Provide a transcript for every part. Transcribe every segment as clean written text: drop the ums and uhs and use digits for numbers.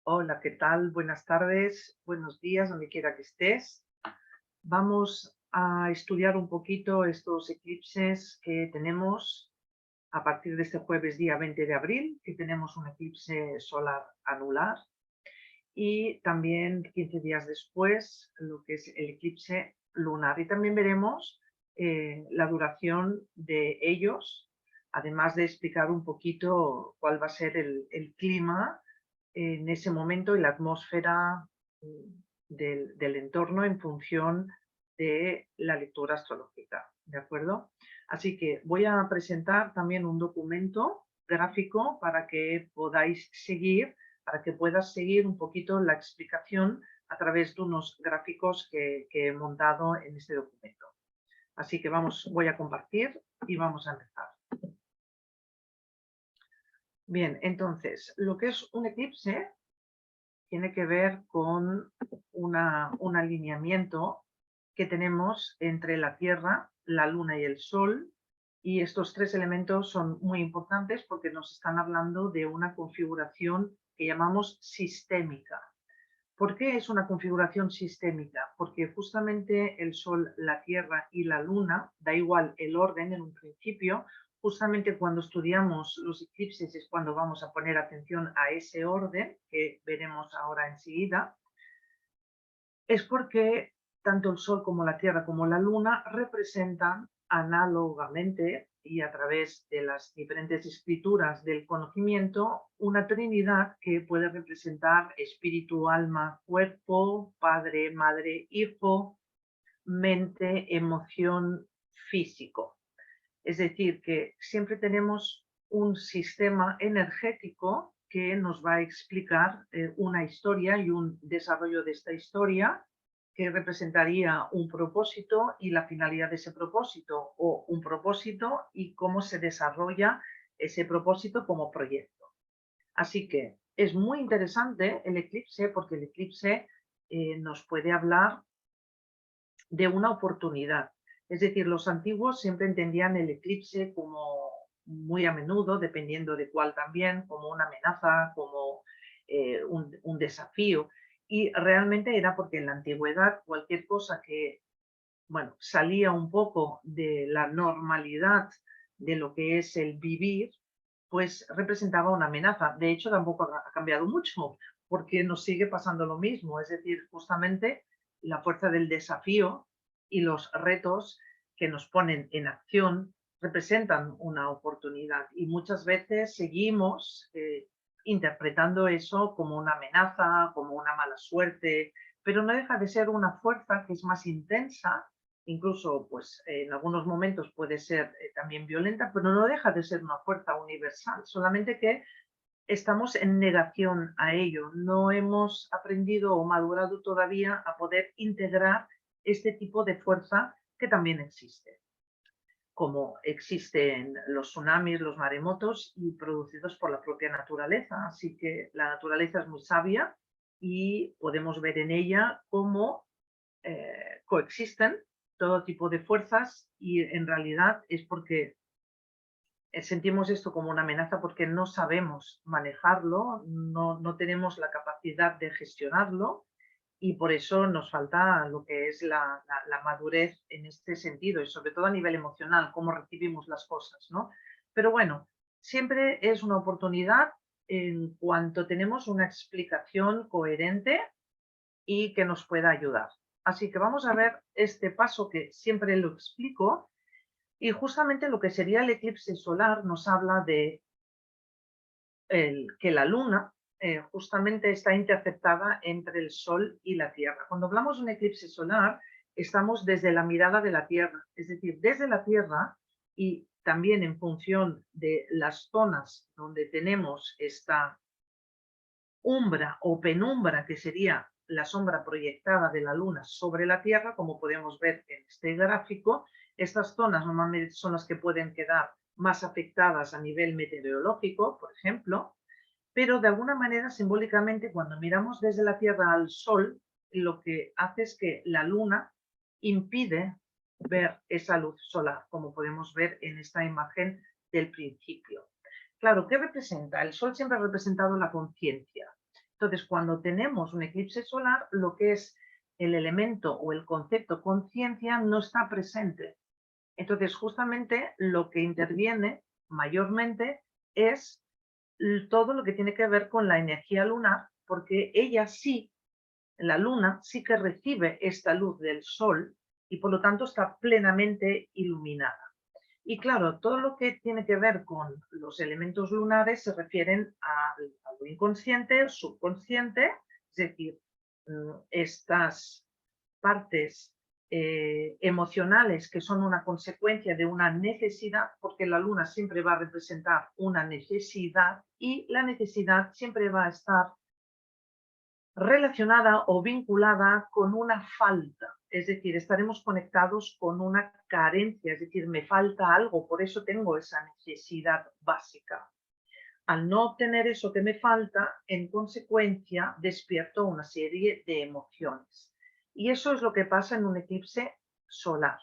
Hola, ¿qué tal? Buenas tardes, buenos días, donde quiera que estés. Vamos a estudiar un poquito estos eclipses que tenemos a partir de este jueves día 20 de abril, que tenemos un eclipse solar anular, y también 15 días después lo que es el eclipse lunar. Y también veremos la duración de ellos, además de explicar un poquito cuál va a ser el clima en ese momento y la atmósfera del entorno en función de la lectura astrológica, ¿de acuerdo? Así que voy a presentar también un documento gráfico para que podáis seguir, para que puedas seguir un poquito la explicación a través de unos gráficos que he montado en este documento. Así que voy a compartir y vamos a empezar. Bien, entonces, lo que es un eclipse tiene que ver con un alineamiento que tenemos entre la Tierra, la Luna y el Sol, y estos tres elementos son muy importantes porque nos están hablando de una configuración que llamamos sistémica. ¿Por qué es una configuración sistémica? Porque justamente el Sol, la Tierra y la Luna, da igual el orden en un principio, justamente cuando estudiamos los eclipses es cuando vamos a poner atención a ese orden que veremos ahora enseguida, es porque tanto el Sol como la Tierra como la Luna representan análogamente y a través de las diferentes escrituras del conocimiento una trinidad que puede representar espíritu, alma, cuerpo, padre, madre, hijo, mente, emoción, físico. Es decir, que siempre tenemos un sistema energético que nos va a explicar una historia y un desarrollo de esta historia que representaría un propósito y la finalidad de ese propósito, o un propósito y cómo se desarrolla ese propósito como proyecto. Así que es muy interesante el eclipse porque el eclipse nos puede hablar de una oportunidad. Es decir, los antiguos siempre entendían el eclipse como muy a menudo, dependiendo de cuál también, como una amenaza, como un desafío. Y realmente era porque en la antigüedad cualquier cosa que, bueno, salía un poco de la normalidad de lo que es el vivir, pues representaba una amenaza. De hecho, tampoco ha cambiado mucho, porque nos sigue pasando lo mismo. Es decir, justamente la fuerza del desafío y los retos que nos ponen en acción representan una oportunidad. Y muchas veces seguimos interpretando eso como una amenaza, como una mala suerte, pero no deja de ser una fuerza que es más intensa, incluso pues en algunos momentos puede ser también violenta, pero no deja de ser una fuerza universal, solamente que estamos en negación a ello, no hemos aprendido o madurado todavía a poder integrar este tipo de fuerza que también existe, como existen los tsunamis, los maremotos y producidos por la propia naturaleza. Así que la naturaleza es muy sabia y podemos ver en ella cómo coexisten todo tipo de fuerzas y en realidad es porque sentimos esto como una amenaza porque no sabemos manejarlo, no tenemos la capacidad de gestionarlo y por eso nos falta lo que es la madurez en este sentido y sobre todo a nivel emocional, cómo recibimos las cosas, ¿no? Pero bueno, siempre es una oportunidad en cuanto tenemos una explicación coherente y que nos pueda ayudar. Así que vamos a ver este paso que siempre lo explico y justamente lo que sería el eclipse solar nos habla de que la luna justamente está interceptada entre el sol y la tierra. Cuando hablamos de un eclipse solar estamos desde la mirada de la tierra, es decir, desde la tierra y también en función de las zonas donde tenemos esta umbra o penumbra, que sería la sombra proyectada de la luna sobre la Tierra, como podemos ver en este gráfico. Estas zonas normalmente son las que pueden quedar más afectadas a nivel meteorológico, por ejemplo, pero de alguna manera simbólicamente cuando miramos desde la Tierra al Sol, lo que hace es que la luna impide ver esa luz solar, como podemos ver en esta imagen del principio. Claro, ¿qué representa? El Sol siempre ha representado la conciencia Entonces, cuando tenemos un eclipse solar, lo que es el elemento o el concepto conciencia no está presente. Entonces, justamente lo que interviene mayormente es todo lo que tiene que ver con la energía lunar, porque ella sí, la luna, sí que recibe esta luz del sol y por lo tanto está plenamente iluminada. Y claro, todo lo que tiene que ver con los elementos lunares se refieren a lo inconsciente, subconsciente, es decir, estas partes emocionales que son una consecuencia de una necesidad, porque la luna siempre va a representar una necesidad y la necesidad siempre va a estar relacionada o vinculada con una falta, es decir, estaremos conectados con una carencia, es decir, me falta algo, por eso tengo esa necesidad básica. Al no obtener eso que me falta, en consecuencia, despierto una serie de emociones. Y eso es lo que pasa en un eclipse solar,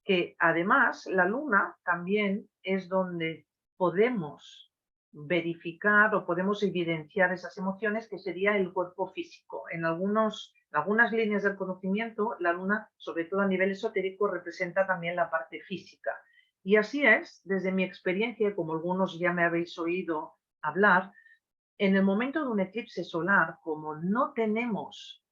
que además la luna también es donde podemos verificar o podemos evidenciar esas emociones, que sería el cuerpo físico. En algunas líneas del conocimiento, la luna, sobre todo a nivel esotérico, representa también la parte física. Y así es, desde mi experiencia, como algunos ya me habéis oído hablar, en el momento de un eclipse solar, como no tenemos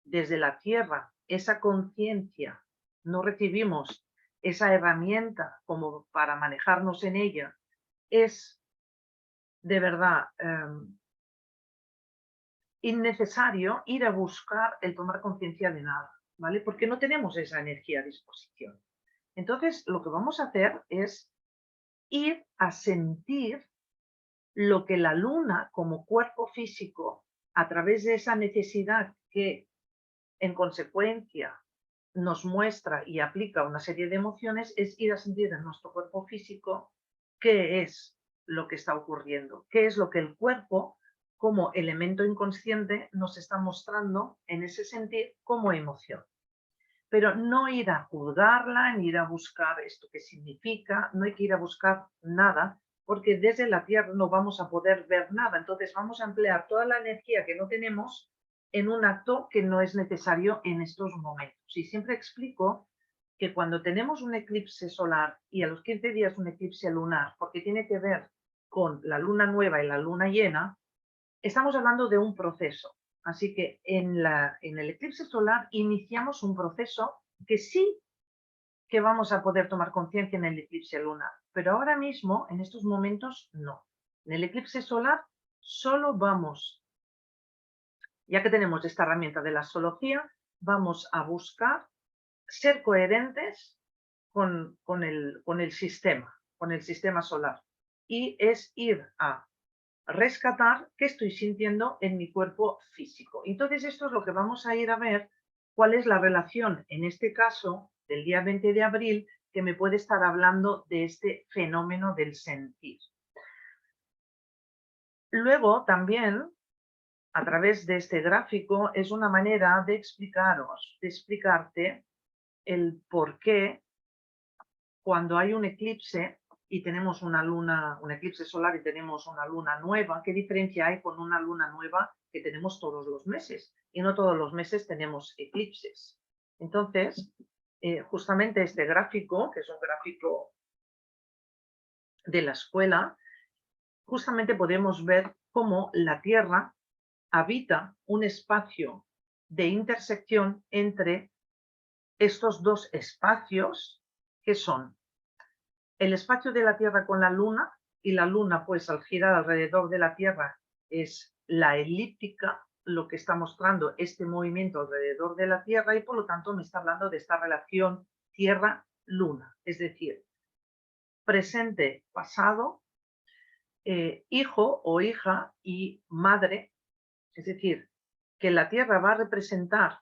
desde la Tierra esa conciencia, no recibimos esa herramienta como para manejarnos en ella, es de verdad innecesario ir a buscar el tomar conciencia de nada, ¿vale? Porque no tenemos esa energía a disposición. Entonces, lo que vamos a hacer es ir a sentir lo que la luna como cuerpo físico, a través de esa necesidad que en consecuencia nos muestra y aplica una serie de emociones, es ir a sentir en nuestro cuerpo físico qué es lo que está ocurriendo, qué es lo que el cuerpo como elemento inconsciente nos está mostrando en ese sentir como emoción. Pero no ir a juzgarla, ni ir a buscar esto que significa, no hay que ir a buscar nada, porque desde la Tierra no vamos a poder ver nada. Entonces vamos a emplear toda la energía que no tenemos en un acto que no es necesario en estos momentos. Y siempre explico que cuando tenemos un eclipse solar y a los 15 días un eclipse lunar, porque tiene que ver con la luna nueva y la luna llena, estamos hablando de un proceso. Así que en el eclipse solar iniciamos un proceso que sí que vamos a poder tomar conciencia en el eclipse lunar, pero ahora mismo, en estos momentos, no. En el eclipse solar solo vamos, ya que tenemos esta herramienta de la astrología, vamos a buscar ser coherentes con el sistema solar. Y es ir a rescatar qué estoy sintiendo en mi cuerpo físico. Entonces, esto es lo que vamos a ir a ver, cuál es la relación, en este caso, del día 20 de abril, que me puede estar hablando de este fenómeno del sentir. Luego, también, a través de este gráfico, es una manera de explicaros, de explicarte el por qué cuando hay un eclipse y tenemos una luna, un eclipse solar y tenemos una luna nueva, ¿qué diferencia hay con una luna nueva que tenemos todos los meses? Y no todos los meses tenemos eclipses. Entonces, justamente este gráfico, que es un gráfico de la escuela, justamente podemos ver cómo la Tierra habita un espacio de intersección entre estos dos espacios que son el espacio de la Tierra con la Luna, y la Luna, pues al girar alrededor de la Tierra, es la elíptica, lo que está mostrando este movimiento alrededor de la Tierra, y por lo tanto me está hablando de esta relación Tierra-Luna, es decir, presente, pasado, hijo o hija y madre, es decir, que la Tierra va a representar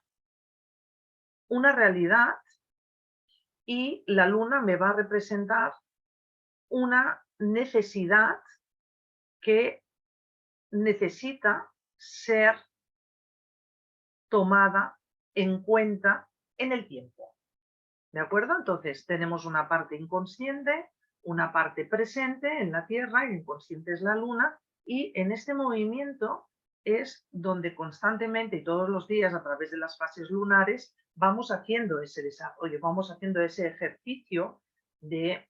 una realidad y la Luna me va a representar una necesidad que necesita ser tomada en cuenta en el tiempo. ¿De acuerdo? Entonces tenemos una parte inconsciente, una parte presente en la Tierra, el inconsciente es la Luna, y en este movimiento es donde constantemente y todos los días a través de las fases lunares vamos haciendo ese desarrollo, vamos haciendo ese ejercicio de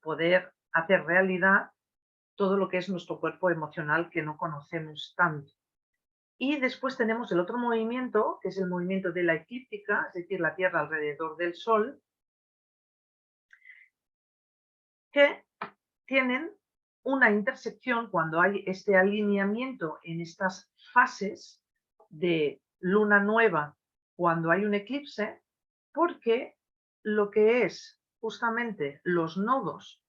poder hacer realidad todo lo que es nuestro cuerpo emocional que no conocemos tanto. Y después tenemos el otro movimiento, que es el movimiento de la eclíptica, es decir, la Tierra alrededor del Sol, que tienen una intersección cuando hay este alineamiento en estas fases de luna nueva cuando hay un eclipse, porque lo que es justamente los nodos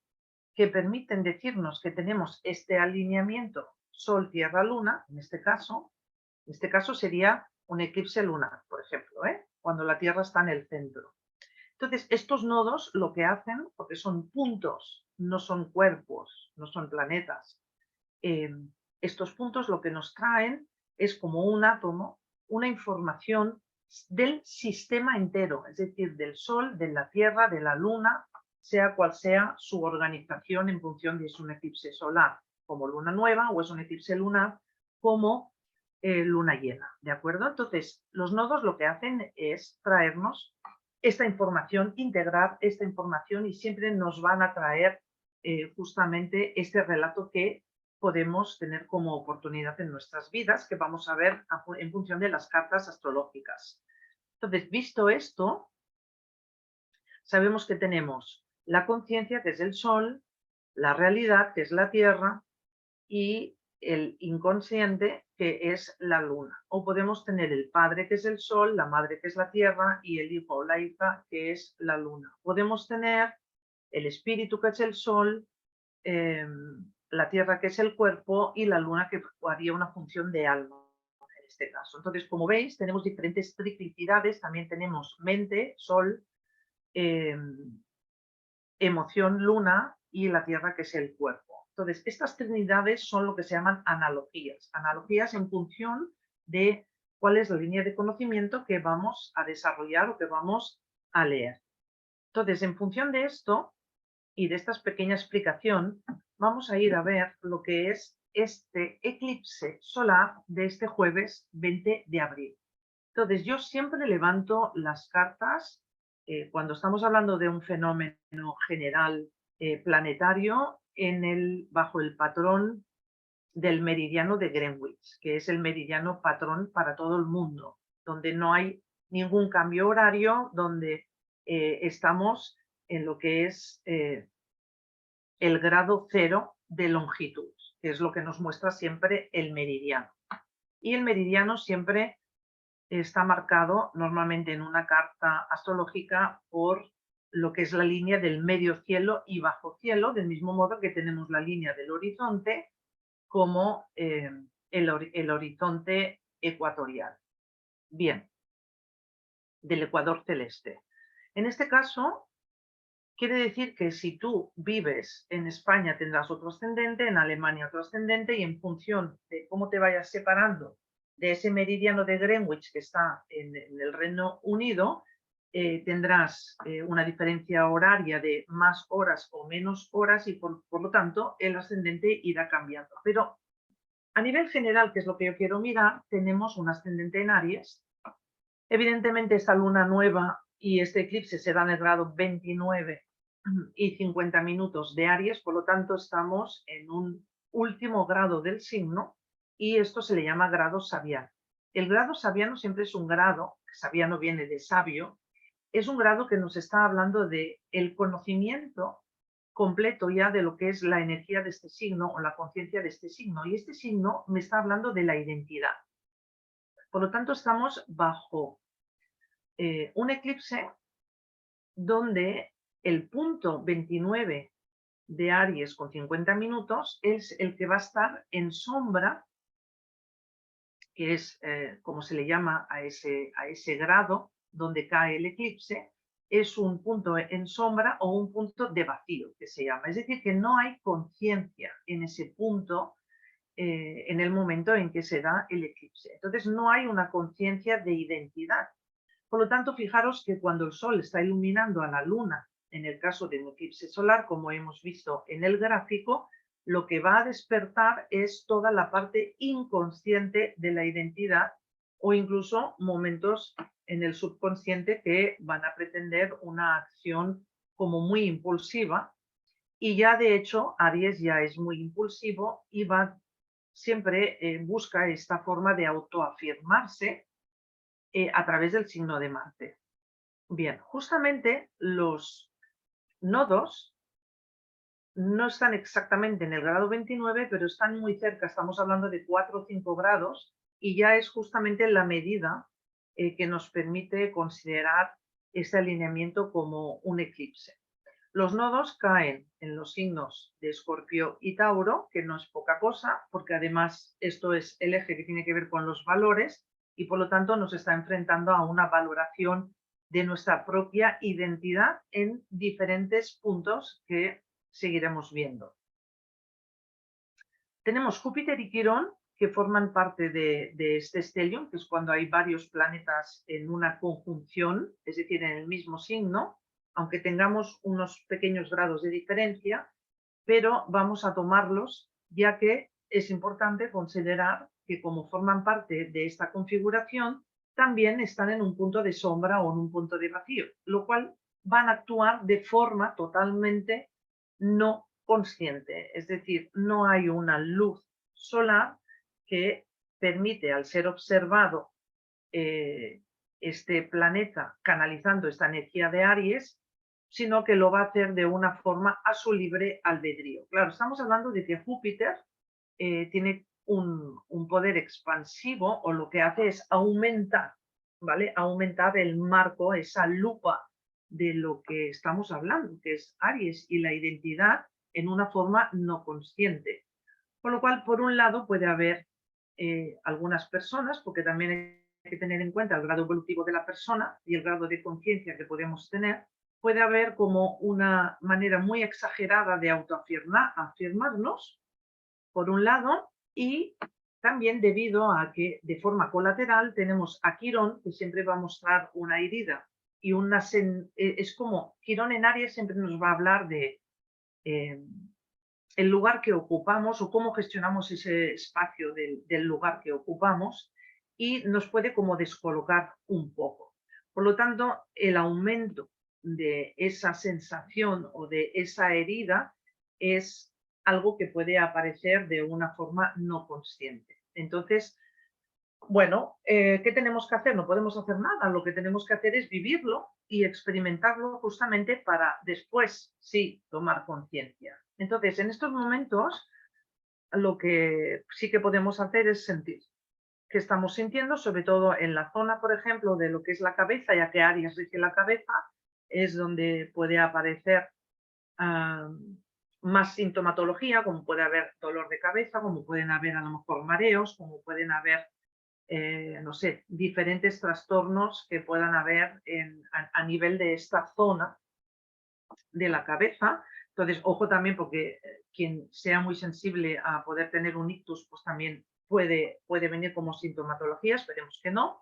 que permiten decirnos que tenemos este alineamiento Sol, Tierra, Luna, en este caso sería un eclipse lunar, por ejemplo, cuando la Tierra está en el centro. Entonces, estos nodos lo que hacen, porque son puntos, no son cuerpos, no son planetas, estos puntos lo que nos traen es como un átomo, una información del sistema entero, es decir, del Sol, de la Tierra, de la Luna, sea cual sea su organización en función de si es un eclipse solar como luna nueva o es un eclipse lunar como luna llena, ¿de acuerdo? Entonces, los nodos lo que hacen es traernos esta información, integrar esta información y siempre nos van a traer justamente este relato que podemos tener como oportunidad en nuestras vidas, que vamos a ver en función de las cartas astrológicas. Entonces, visto esto, sabemos que tenemos la conciencia, que es el Sol, la realidad, que es la Tierra, y el inconsciente, que es la Luna. O podemos tener el padre, que es el Sol, la madre, que es la Tierra, y el hijo o la hija, que es la Luna. Podemos tener el espíritu, que es el Sol, la Tierra, que es el cuerpo, y la Luna, que haría una función de alma en este caso. Entonces, como veis, tenemos diferentes triplicidades. También tenemos mente, Sol, emoción, Luna, y la Tierra, que es el cuerpo. Entonces, estas trinidades son lo que se llaman analogías. Analogías en función de cuál es la línea de conocimiento que vamos a desarrollar o que vamos a leer. Entonces, en función de esto y de esta pequeña explicación, vamos a ir a ver lo que es este eclipse solar de este jueves 20 de abril. Entonces, yo siempre levanto las cartas cuando estamos hablando de un fenómeno general planetario bajo el patrón del meridiano de Greenwich, que es el meridiano patrón para todo el mundo, donde no hay ningún cambio horario, donde estamos en lo que es el grado cero de longitud, que es lo que nos muestra siempre el meridiano. Y el meridiano siempre está marcado normalmente en una carta astrológica por lo que es la línea del medio cielo y bajo cielo, del mismo modo que tenemos la línea del horizonte como el horizonte ecuatorial. Bien, del ecuador celeste. En este caso, quiere decir que si tú vives en España tendrás otro ascendente, en Alemania otro ascendente, y en función de cómo te vayas separando de ese meridiano de Greenwich que está en el Reino Unido, tendrás una diferencia horaria de más horas o menos horas y por lo tanto el ascendente irá cambiando. Pero a nivel general, que es lo que yo quiero mirar, tenemos un ascendente en Aries. Evidentemente esta luna nueva y este eclipse se da en el grado 29 y 50 minutos de Aries, por lo tanto estamos en un último grado del signo y esto se le llama grado sabiano. El grado sabiano siempre es un grado, sabiano viene de sabio, es un grado que nos está hablando de el conocimiento completo ya de lo que es la energía de este signo o la conciencia de este signo, y este signo me está hablando de la identidad. Por lo tanto, estamos bajo un eclipse donde el punto 29 de Aries con 50 minutos es el que va a estar en sombra, que es como se le llama a ese grado donde cae el eclipse, es un punto en sombra o un punto de vacío, que se llama. Es decir, que no hay conciencia en ese punto en el momento en que se da el eclipse. Entonces no hay una conciencia de identidad. Por lo tanto, fijaros que cuando el Sol está iluminando a la Luna, en el caso de un eclipse solar, como hemos visto en el gráfico, lo que va a despertar es toda la parte inconsciente de la identidad o incluso momentos en el subconsciente que van a pretender una acción como muy impulsiva. Y ya de hecho, Aries ya es muy impulsivo y va siempre busca esta forma de autoafirmarse a través del signo de Marte. Bien, justamente los nodos no están exactamente en el grado 29, pero están muy cerca, estamos hablando de 4 o 5 grados, y ya es justamente la medida que nos permite considerar este alineamiento como un eclipse. Los nodos caen en los signos de Escorpio y Tauro, que no es poca cosa, porque además esto es el eje que tiene que ver con los valores y por lo tanto nos está enfrentando a una valoración de nuestra propia identidad en diferentes puntos que seguiremos viendo. Tenemos Júpiter y Quirón, que forman parte de este stellium, que es cuando hay varios planetas en una conjunción, es decir, en el mismo signo, aunque tengamos unos pequeños grados de diferencia, pero vamos a tomarlos ya que es importante considerar que como forman parte de esta configuración, también están en un punto de sombra o en un punto de vacío, lo cual van a actuar de forma totalmente no consciente, es decir, no hay una luz solar que permite al ser observado este planeta canalizando esta energía de Aries, sino que lo va a hacer de una forma a su libre albedrío. Claro, estamos hablando de que Júpiter tiene un poder expansivo o lo que hace es aumentar, ¿vale? Aumentar el marco, esa lupa de lo que estamos hablando, que es Aries y la identidad en una forma no consciente. Con lo cual, por un lado, puede haber algunas personas, porque también hay que tener en cuenta el grado evolutivo de la persona y el grado de conciencia que podemos tener, puede haber como una manera muy exagerada de autoafirmarnos, por un lado, y también debido a que de forma colateral tenemos a Quirón, que siempre va a mostrar una herida y es como Quirón en Aries siempre nos va a hablar de el lugar que ocupamos o cómo gestionamos ese espacio del lugar que ocupamos y nos puede como descolocar un poco. Por lo tanto, el aumento de esa sensación o de esa herida es algo que puede aparecer de una forma no consciente. Entonces, bueno, ¿qué tenemos que hacer? No podemos hacer nada, lo que tenemos que hacer es vivirlo y experimentarlo justamente para después, sí, tomar conciencia. Entonces, en estos momentos, lo que sí que podemos hacer es sentir qué estamos sintiendo, sobre todo en la zona, por ejemplo, de lo que es la cabeza, ya que Aries rige la cabeza, es donde puede aparecer más sintomatología, como puede haber dolor de cabeza, como pueden haber a lo mejor mareos, como pueden haber no sé, diferentes trastornos que puedan haber a nivel de esta zona de la cabeza. Entonces, ojo también porque quien sea muy sensible a poder tener un ictus, pues también puede venir como sintomatología, esperemos que no.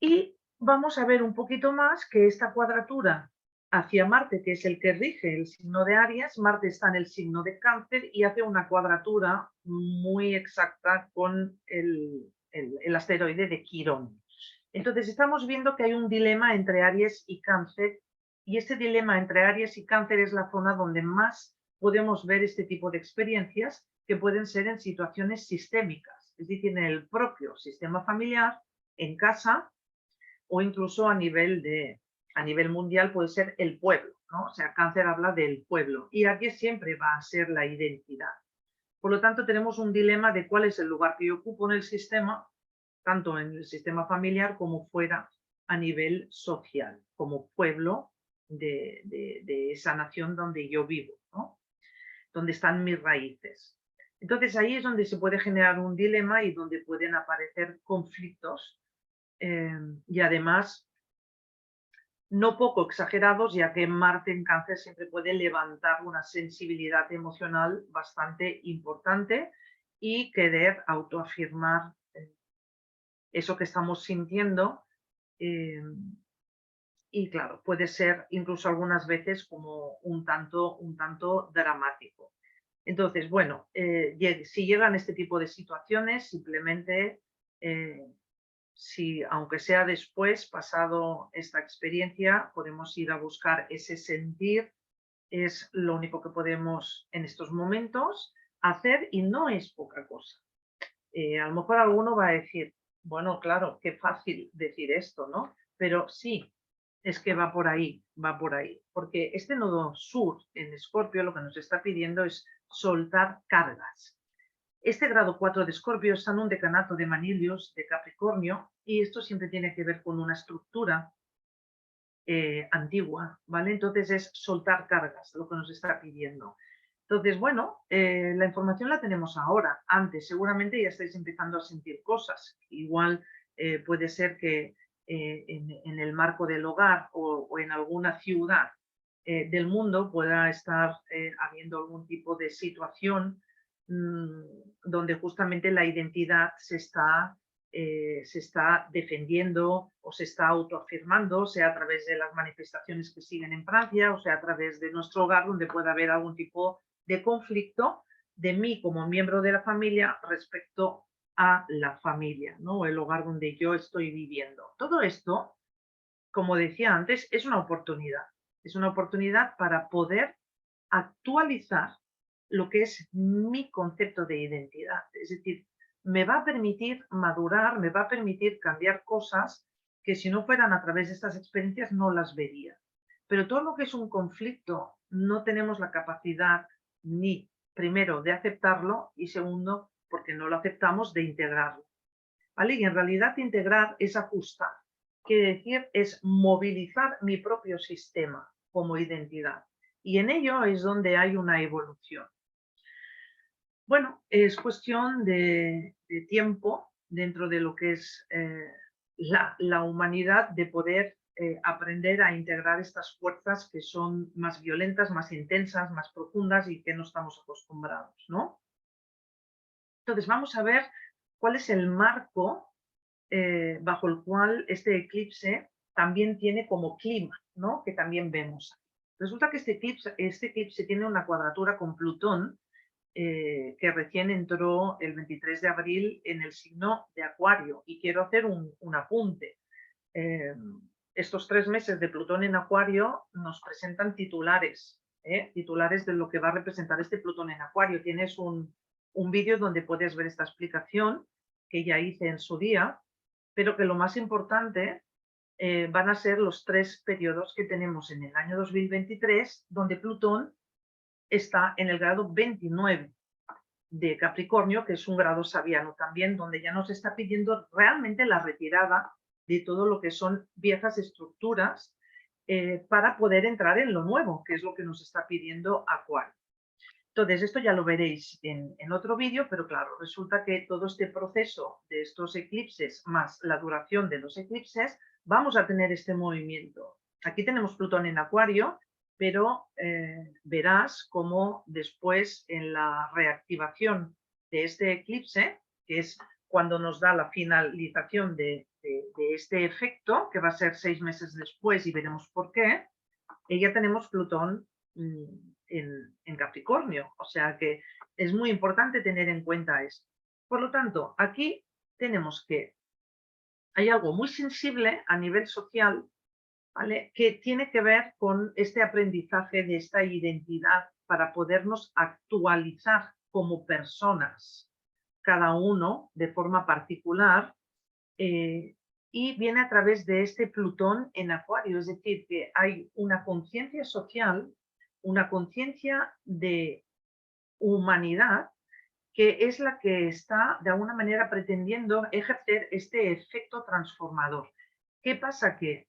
Y vamos a ver un poquito más que esta cuadratura hacia Marte, que es el que rige el signo de Aries, Marte está en el signo de Cáncer y hace una cuadratura muy exacta con el asteroide de Quirón. Entonces estamos viendo que hay un dilema entre Aries y Cáncer y este dilema entre Aries y Cáncer es la zona donde más podemos ver este tipo de experiencias que pueden ser en situaciones sistémicas, es decir, en el propio sistema familiar, en casa o incluso a nivel mundial puede ser el pueblo, ¿no? O sea, Cáncer habla del pueblo y aquí siempre va a ser la identidad. Por lo tanto, tenemos un dilema de cuál es el lugar que yo ocupo en el sistema, tanto en el sistema familiar como fuera a nivel social, como pueblo de esa nación donde yo vivo, ¿no? Donde están mis raíces. Entonces ahí es donde se puede generar un dilema y donde pueden aparecer conflictos y además no poco exagerados, ya que Marte en Cáncer siempre puede levantar una sensibilidad emocional bastante importante y querer autoafirmar eso que estamos sintiendo. eh, y claro, puede ser incluso algunas veces como un tanto dramático. Entonces, bueno, si llegan este tipo de situaciones, simplemente, si aunque sea después, pasado esta experiencia, podemos ir a buscar ese sentir, es lo único que podemos en estos momentos hacer y no es poca cosa. A lo mejor alguno va a decir, bueno, claro, qué fácil decir esto, ¿no? Pero sí, es que va por ahí, va por ahí. Porque este nodo sur en Escorpio lo que nos está pidiendo es soltar cargas. Este grado 4 de Escorpio está en un decanato de Manilios de Capricornio y esto siempre tiene que ver con una estructura antigua, ¿vale? Entonces es soltar cargas, lo que nos está pidiendo. Entonces, bueno, la información la tenemos ahora. Antes seguramente ya estáis empezando a sentir cosas. Igual puede ser que en el marco del hogar o en alguna ciudad del mundo pueda estar habiendo algún tipo de situación donde justamente la identidad se está defendiendo o se está autoafirmando, sea a través de las manifestaciones que siguen en Francia, o sea a través de nuestro hogar, donde pueda haber algún tipo de conflicto de mí como miembro de la familia respecto a la familia, ¿no? El hogar donde yo estoy viviendo. Todo esto, como decía antes, es una oportunidad. Es una oportunidad para poder actualizar lo que es mi concepto de identidad. Es decir, me va a permitir madurar, me va a permitir cambiar cosas que si no fueran a través de estas experiencias no las vería. Pero todo lo que es un conflicto no tenemos la capacidad ni, primero, de aceptarlo y segundo, porque no lo aceptamos, de integrarlo. ¿Vale? Y en realidad integrar es ajustar. Quiere decir, es movilizar mi propio sistema como identidad. Y en ello es donde hay una evolución. Bueno, es cuestión de tiempo dentro de lo que es la humanidad de poder aprender a integrar estas fuerzas que son más violentas, más intensas, más profundas y que no estamos acostumbrados, ¿no? Entonces vamos a ver cuál es el marco bajo el cual este eclipse también tiene como clima, ¿no? Que también vemos. Resulta que este eclipse tiene una cuadratura con Plutón, que recién entró el 23 de abril en el signo de Acuario. Y quiero hacer un apunte. Eh, estos 3 meses de Plutón en Acuario nos presentan titulares, titulares de lo que va a representar este Plutón en Acuario. Tienes un vídeo donde puedes ver esta explicación que ya hice en su día, pero que lo más importante van a ser los 3 periodos que tenemos en el año 2023, donde Plutón está en el grado 29 de Capricornio, que es un grado sabiano también, donde ya nos está pidiendo realmente la retirada de todo lo que son viejas estructuras para poder entrar en lo nuevo, que es lo que nos está pidiendo Acuario. Entonces, esto ya lo veréis en otro vídeo, pero claro, resulta que todo este proceso de estos eclipses más la duración de los eclipses, vamos a tener este movimiento. Aquí tenemos Plutón en Acuario, pero verás cómo después en la reactivación de este eclipse, que es cuando nos da la finalización de este efecto, que va a ser 6 meses después y veremos por qué, ya tenemos Plutón en Capricornio. O sea que es muy importante tener en cuenta esto. Por lo tanto, aquí tenemos que hay algo muy sensible a nivel social, ¿vale? Que tiene que ver con este aprendizaje de esta identidad para podernos actualizar como personas, cada uno de forma particular, y viene a través de este Plutón en Acuario, es decir, que hay una conciencia social, una conciencia de humanidad, que es la que está de alguna manera pretendiendo ejercer este efecto transformador. ¿Qué pasa? Que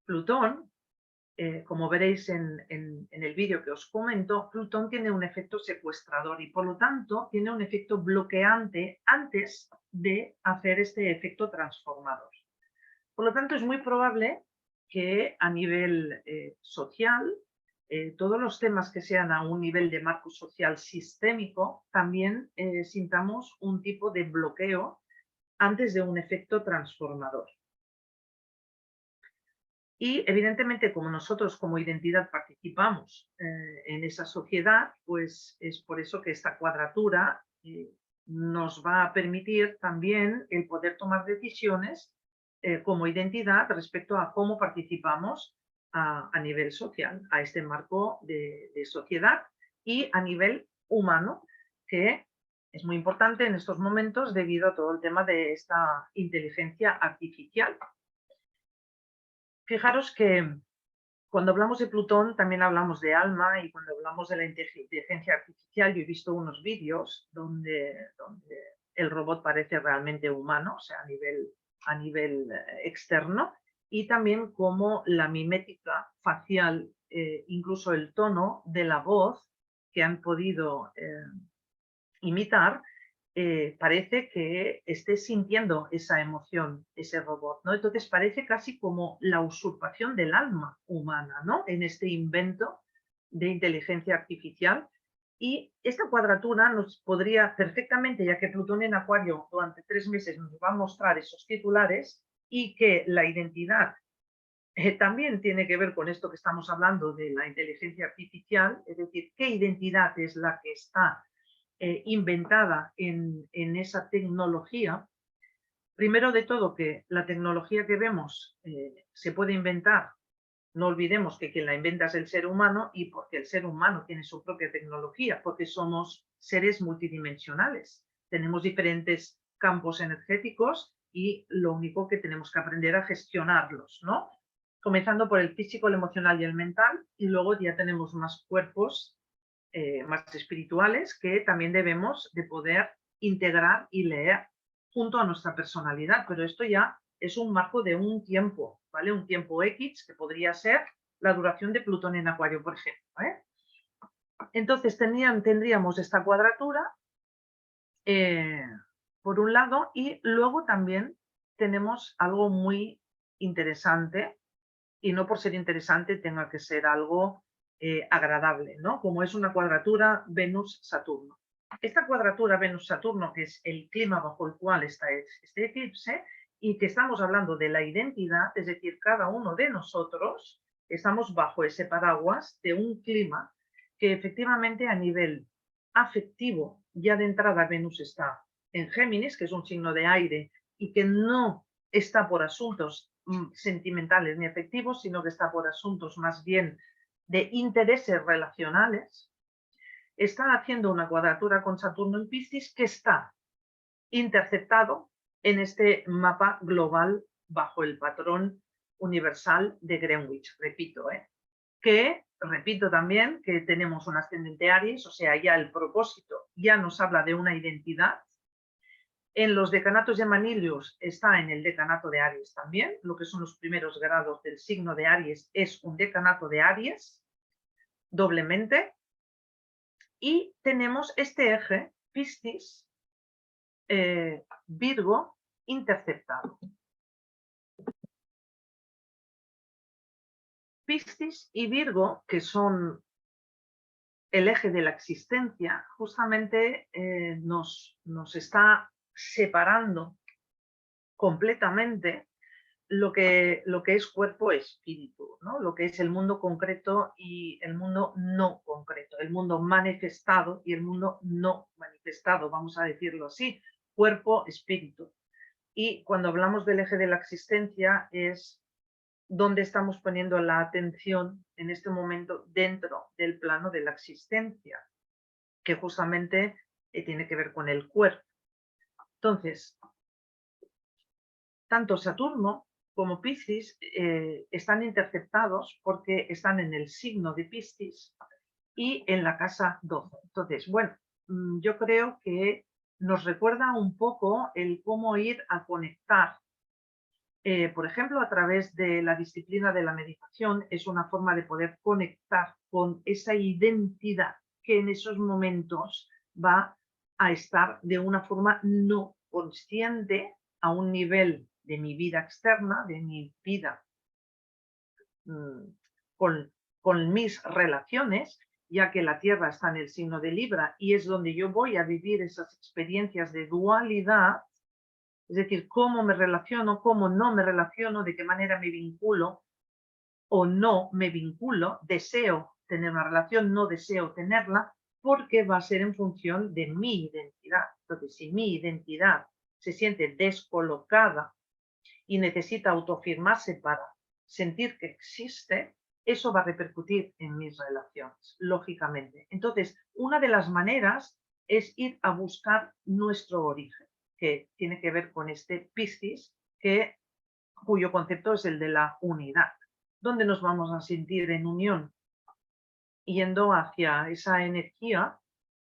Plutón, como veréis en el vídeo que os comento, Plutón tiene un efecto secuestrador y por lo tanto tiene un efecto bloqueante antes de hacer este efecto transformador. Por lo tanto, es muy probable que a nivel social, todos los temas que sean a un nivel de marco social sistémico, también sintamos un tipo de bloqueo antes de un efecto transformador. Y evidentemente, como nosotros como identidad participamos en esa sociedad, pues es por eso que esta cuadratura nos va a permitir también el poder tomar decisiones como identidad respecto a cómo participamos a nivel social, a este marco de sociedad y a nivel humano, que es muy importante en estos momentos debido a todo el tema de esta inteligencia artificial. Fijaros que cuando hablamos de Plutón también hablamos de alma, y cuando hablamos de la inteligencia artificial, yo he visto unos vídeos donde el robot parece realmente humano, o sea, a nivel externo, y también como la mimética facial, incluso el tono de la voz que han podido imitar, parece que esté sintiendo esa emoción, ese robot, ¿no? Entonces parece casi como la usurpación del alma humana, ¿no? En este invento de inteligencia artificial. Y esta cuadratura nos podría perfectamente, ya que Plutón en Acuario durante 3 meses nos va a mostrar esos titulares, y que la identidad también tiene que ver con esto que estamos hablando de la inteligencia artificial, es decir, qué identidad es la que está inventada en esa tecnología. Primero de todo, que la tecnología que vemos se puede inventar. No olvidemos que quien la inventa es el ser humano, y porque el ser humano tiene su propia tecnología, porque somos seres multidimensionales. Tenemos diferentes campos energéticos y lo único que tenemos que aprender a gestionarlos, ¿no? Comenzando por el físico, el emocional y el mental, y luego ya tenemos más cuerpos más espirituales que también debemos de poder integrar y leer junto a nuestra personalidad, pero esto ya es un marco de un tiempo, ¿vale? Un tiempo X que podría ser la duración de Plutón en Acuario, por ejemplo, ¿eh? Entonces tendríamos esta cuadratura eh, por un lado, y luego también tenemos algo muy interesante, y no por ser interesante tenga que ser algo agradable, ¿no? Como es una cuadratura Venus-Saturno. Esta cuadratura Venus-Saturno, que es el clima bajo el cual está este eclipse, y que estamos hablando de la identidad, es decir, cada uno de nosotros estamos bajo ese paraguas de un clima que efectivamente a nivel afectivo, ya de entrada Venus está en Géminis, que es un signo de aire y que no está por asuntos sentimentales ni afectivos, sino que está por asuntos más bien de intereses relacionales. Está haciendo una cuadratura con Saturno en Piscis, que está interceptado en este mapa global bajo el patrón universal de Greenwich, repito, que repito también que tenemos un ascendente Aries, o sea, ya el propósito ya nos habla de una identidad. En los decanatos de Manilius está en el decanato de Aries también, lo que son los primeros grados del signo de Aries es un decanato de Aries, doblemente, y tenemos este eje Piscis, Virgo, interceptado. Piscis y Virgo, que son el eje de la existencia, justamente nos está separando completamente lo que es cuerpo-espíritu, ¿no? Lo que es el mundo concreto y el mundo no concreto, el mundo manifestado y el mundo no manifestado, vamos a decirlo así, cuerpo-espíritu. Y cuando hablamos del eje de la existencia es donde estamos poniendo la atención en este momento dentro del plano de la existencia, que justamente tiene que ver con el cuerpo. Entonces, tanto Saturno como Piscis están interceptados porque están en el signo de Piscis y en la casa 12. Entonces, bueno, yo creo que nos recuerda un poco el cómo ir a conectar. Por ejemplo, a través de la disciplina de la meditación es una forma de poder conectar con esa identidad que en esos momentos va a estar de una forma no consciente a un nivel de mi vida externa, de mi vida con, con mis relaciones, ya que la Tierra está en el signo de Libra y es donde yo voy a vivir esas experiencias de dualidad. Es decir, cómo me relaciono, cómo no me relaciono, de qué manera me vinculo o no me vinculo, deseo tener una relación, no deseo tenerla, porque va a ser en función de mi identidad. Entonces, si mi identidad se siente descolocada y necesita autoafirmarse para sentir que existe, eso va a repercutir en mis relaciones, lógicamente. Entonces, una de las maneras es ir a buscar nuestro origen, que tiene que ver con este Piscis, cuyo concepto es el de la unidad, donde nos vamos a sentir en unión, yendo hacia esa energía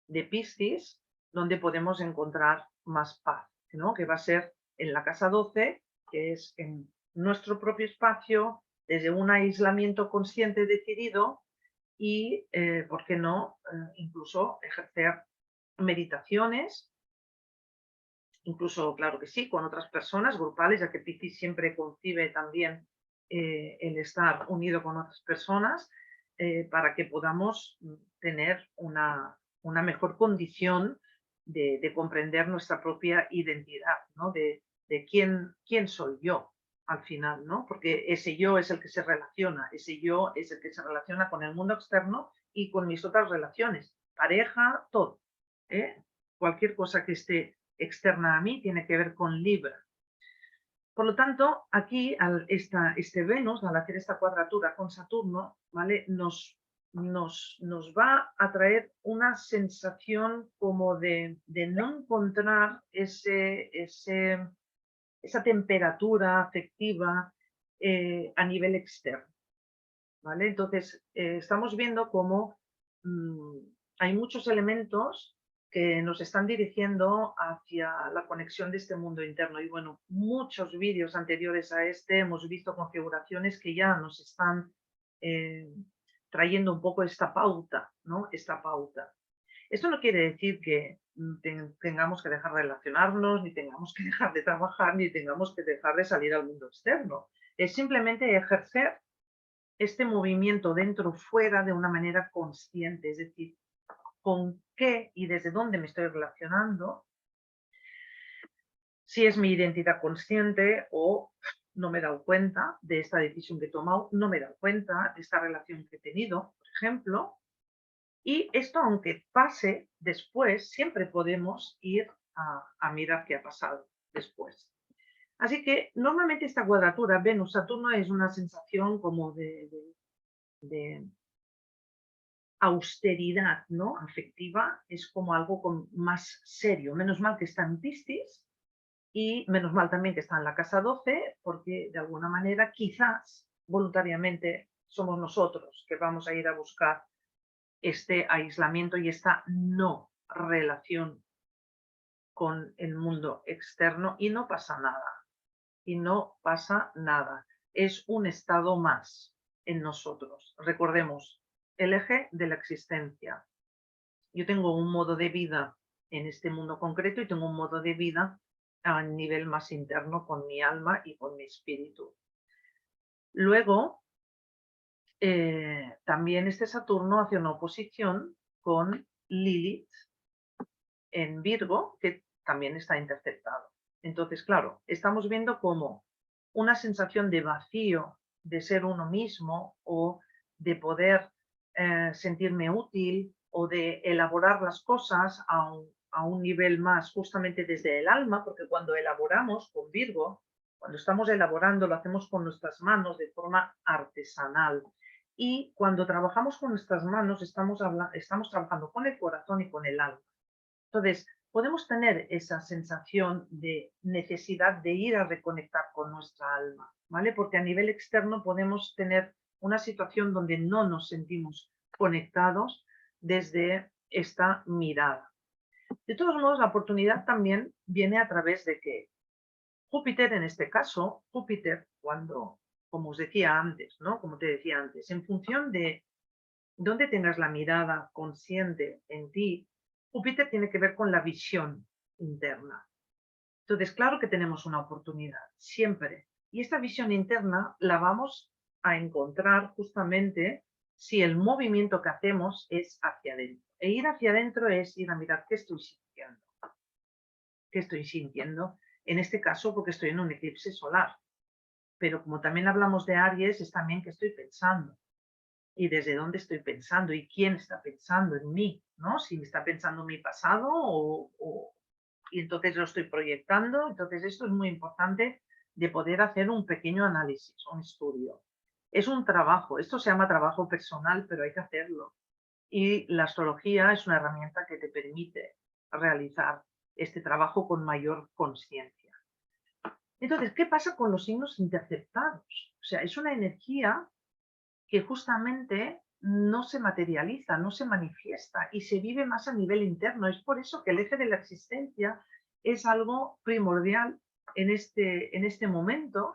de Piscis, donde podemos encontrar más paz, ¿no? Que va a ser en la casa 12, que es en nuestro propio espacio, desde un aislamiento consciente decidido y, ¿por qué no?, incluso ejercer meditaciones, incluso, claro que sí, con otras personas grupales, ya que Piscis siempre concibe también el estar unido con otras personas, para que podamos tener una mejor condición de comprender nuestra propia identidad, ¿no? De quién soy yo al final, ¿no? Porque ese yo es el que se relaciona, ese yo es el que se relaciona con el mundo externo y con mis otras relaciones, pareja, todo, ¿eh? Cualquier cosa que esté externa a mí tiene que ver con Libra. Por lo tanto, aquí este Venus, al hacer esta cuadratura con Saturno, ¿vale?, nos va a traer una sensación como de no encontrar esa temperatura afectiva a nivel externo, ¿vale? Entonces, estamos viendo cómo hay muchos elementos que nos están dirigiendo hacia la conexión de este mundo interno. Y bueno, muchos vídeos anteriores a este hemos visto configuraciones que ya nos están eh, trayendo un poco esta pauta, ¿no? Esta pauta. Esto no quiere decir que tengamos que dejar de relacionarnos, ni tengamos que dejar de trabajar, ni tengamos que dejar de salir al mundo externo. Es simplemente ejercer este movimiento dentro fuera de una manera consciente, es decir, con qué y desde dónde me estoy relacionando, si es mi identidad consciente o no me he dado cuenta de esta decisión que he tomado, no me he dado cuenta de esta relación que he tenido, por ejemplo, y esto, aunque pase después, siempre podemos ir a mirar qué ha pasado después. Así que normalmente esta cuadratura Venus-Saturno es una sensación como de austeridad, ¿no?, afectiva, es como algo más serio. Menos mal que está en Piscis y menos mal también que está en la casa 12, porque de alguna manera quizás voluntariamente somos nosotros que vamos a ir a buscar este aislamiento y esta no relación con el mundo externo, y no pasa nada, y no pasa nada. Es un estado más en nosotros. Recordemos, el eje de la existencia. Yo tengo un modo de vida en este mundo concreto y tengo un modo de vida a nivel más interno con mi alma y con mi espíritu. Luego, también este Saturno hace una oposición con Lilith en Virgo, que también está interceptado. Entonces, claro, estamos viendo como una sensación de vacío, de ser uno mismo o de poder sentirme útil o de elaborar las cosas a un nivel más justamente desde el alma, porque cuando elaboramos con Virgo, cuando estamos elaborando, lo hacemos con nuestras manos de forma artesanal. Y cuando trabajamos con nuestras manos, estamos trabajando con el corazón y con el alma. Entonces, podemos tener esa sensación de necesidad de ir a reconectar con nuestra alma, ¿vale? Porque a nivel externo podemos tener una situación donde no nos sentimos conectados desde esta mirada. De todos modos, la oportunidad también viene a través de que Júpiter, en este caso, Júpiter, cuando, como os decía antes, ¿no? Como te decía antes, en función de dónde tengas la mirada consciente en ti, Júpiter tiene que ver con la visión interna. Entonces, claro que tenemos una oportunidad, siempre. Y esta visión interna la vamos a encontrar justamente si el movimiento que hacemos es hacia adentro. E ir hacia adentro es ir a mirar qué estoy sintiendo. ¿Qué estoy sintiendo? En este caso, porque estoy en un eclipse solar. pero como también hablamos de Aries, es también qué estoy pensando y desde dónde estoy pensando y quién está pensando en mí, ¿no? Si me está pensando en mi pasado y entonces lo estoy proyectando. Entonces esto es muy importante de poder hacer un pequeño análisis, un estudio. Es un trabajo, esto se llama trabajo personal, pero hay que hacerlo. Y la astrología es una herramienta que te permite realizar este trabajo con mayor conciencia. Entonces, ¿qué pasa con los signos interceptados? O sea, es una energía que justamente no se materializa, no se manifiesta y se vive más a nivel interno. Es por eso que el eje de la existencia es algo primordial en este momento,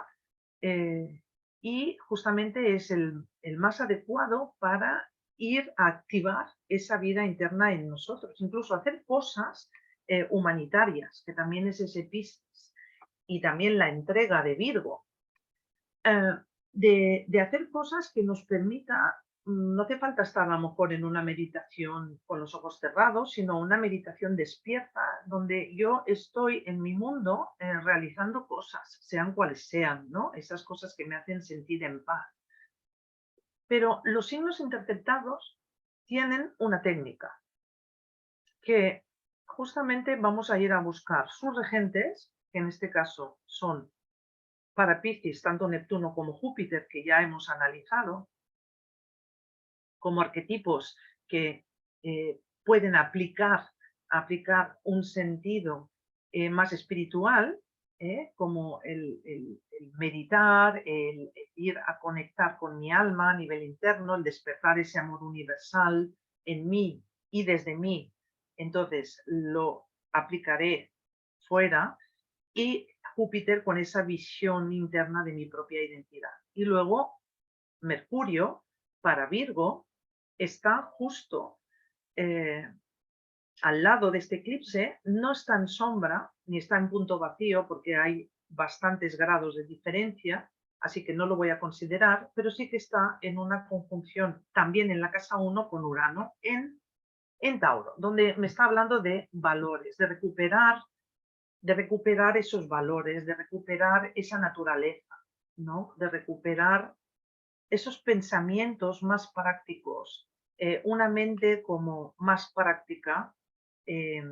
eh, y justamente es el más adecuado para ir a activar esa vida interna en nosotros, incluso hacer cosas humanitarias, que también es ese Piscis, y también la entrega de Virgo, eh, de hacer cosas que nos permita, no hace falta estar a lo mejor en una meditación con los ojos cerrados, sino una meditación despierta, donde yo estoy en mi mundo realizando cosas, sean cuales sean, ¿no? Esas cosas que me hacen sentir en paz. Pero los signos interceptados tienen una técnica, que justamente vamos a ir a buscar sus regentes, que en este caso son para Piscis, tanto Neptuno como Júpiter, que ya hemos analizado, como arquetipos que pueden aplicar un sentido más espiritual, como el meditar, el ir a conectar con mi alma a nivel interno, el despertar ese amor universal en mí y desde mí. Entonces lo aplicaré fuera, y Júpiter con esa visión interna de mi propia identidad. Y luego Mercurio para Virgo está justo eh, al lado de este eclipse, no está en sombra ni está en punto vacío porque hay bastantes grados de diferencia, así que no lo voy a considerar, pero sí que está en una conjunción también en la casa 1 con Urano en Tauro, donde me está hablando de valores, de recuperar esos valores, de recuperar esa naturaleza, ¿no? De recuperar esos pensamientos más prácticos, una mente como más práctica, eh,